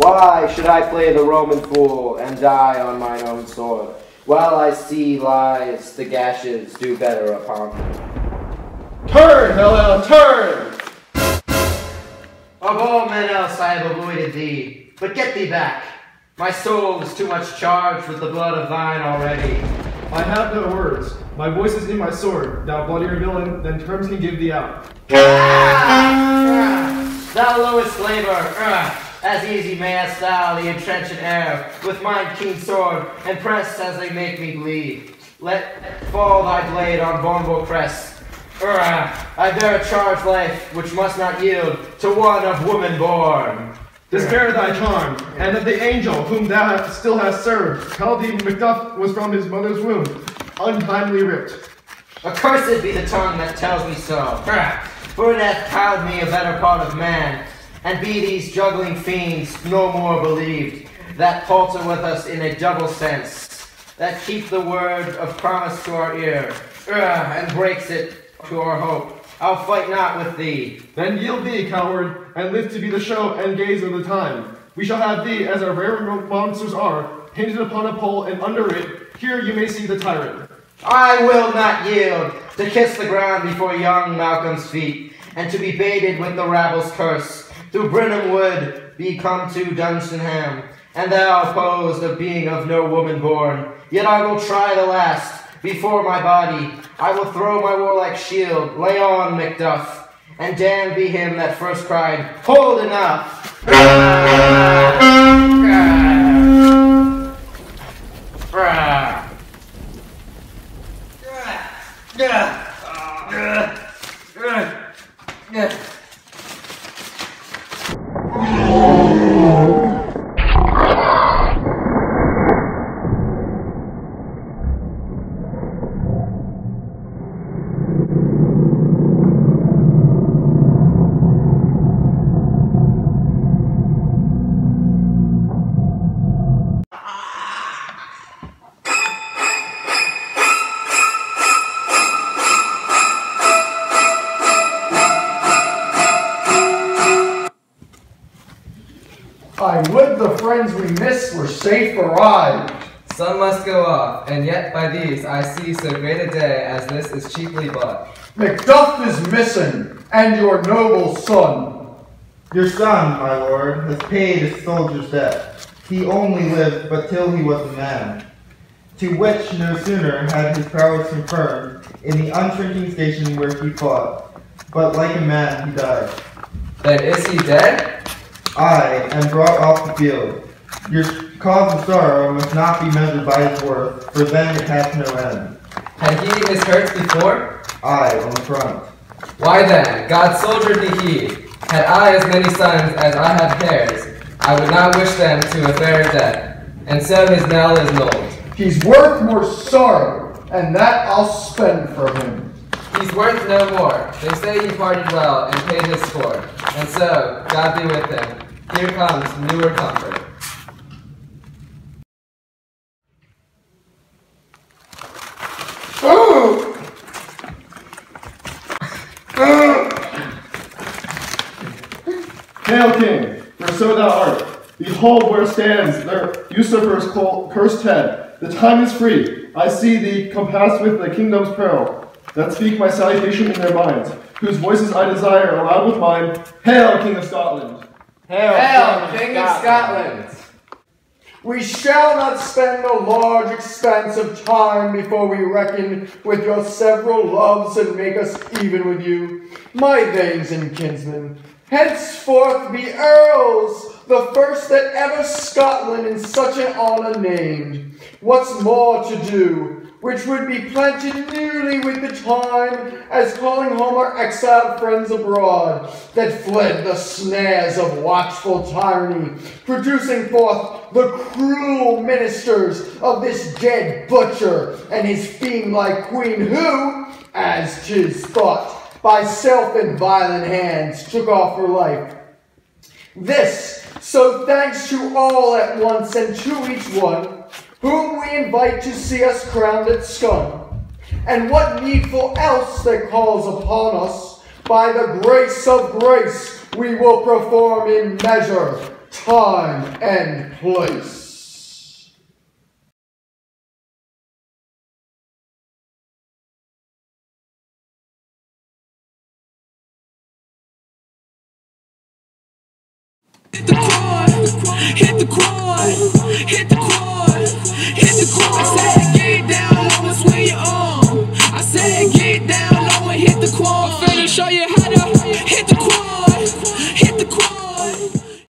Why should I play the Roman fool and die on mine own sword, while I see lies the gashes do better upon me? Turn, Hell, turn! Of all men else I have avoided thee, but get thee back. My soul is too much charged with the blood of thine already. I have no words. My voice is in my sword. Thou bloodier villain, then terms can give thee out. Thou lowest labor, as easy mayest thou the entrenched air, with mine keen sword, and press as they make me bleed. Let fall thy blade on vulnerable crest. I bear a charged life, which must not yield to one of woman born. Despair thy charm, and that the angel whom thou still hast served, tell thee Macbeth was from his mother's womb, untimely ripped. Accursed be the tongue that tells me so, for it hath cowed me a better part of man, and be these juggling fiends no more believed, that palter with us in a double sense, that keep the word of promise to our ear, and breaks it to our hope. I'll fight not with thee. Then yield thee, coward, and live to be the show and gaze of the time. We shall have thee, as our rare monsters are, painted upon a pole, and under it, here you may see the tyrant. I will not yield to kiss the ground before young Malcolm's feet, and to be baited with the rabble's curse. Through Brenham Wood be come to Dunsingham, and thou opposed of being of no woman born. Yet I will try the last. Before my body, I will throw my warlike shield, lay on Macduff, and damned be him that first cried, "Hold enough!" I would the friends we miss were safe arrived. Some must go off, and yet by these I see so great a day as this is cheaply bought. Macduff is missing, and your noble son. Your son, my lord, has paid his soldier's debt. He only lived but till he was a man, to which no sooner had his prowess confirmed in the unshrinking station where he fought, but like a man he died. Then is he dead? Aye, and brought off the field. Your cause of sorrow must not be measured by his worth, for then it hath no end. Had he his hurts before? Aye, on the front. Why then, God's soldier be he. Had I as many sons as I have hairs, I would not wish them to a fairer death. And so his knell is nulled. He's worth more sorrow, and that I'll spend for him. He's worth no more. They say he parted well and paid his score. And so, God be with him. Here comes newer comfort. Hail, King, for so thou art. Behold where stands their usurper's cursed head. The time is free. I see thee compassed with the kingdom's peril, that speak my salutation in their minds, whose voices I desire aloud with mine. Hail, King of Scotland! Hail, King of Scotland! We shall not spend a large expanse of time before we reckon with your several loves and make us even with you, my thanes and kinsmen. Henceforth be earls, the first that ever Scotland in such an honor named. What's more to do, which would be planted newly with the time, as calling home our exiled friends abroad, that fled the snares of watchful tyranny, producing forth the cruel ministers of this dead butcher and his fiend-like queen, who, as 'tis thought, by self and violent hands took off her life. This, so thanks to all at once and to each one, whom we invite to see us crowned at Scone, and what needful else that calls upon us, by the grace of grace we will perform in measure, time, and place. Hit the quad, hit the quad, hit the quad, hit the quad. I said get down low and swing your arm. I said get down low and hit the quad. I'm finna show you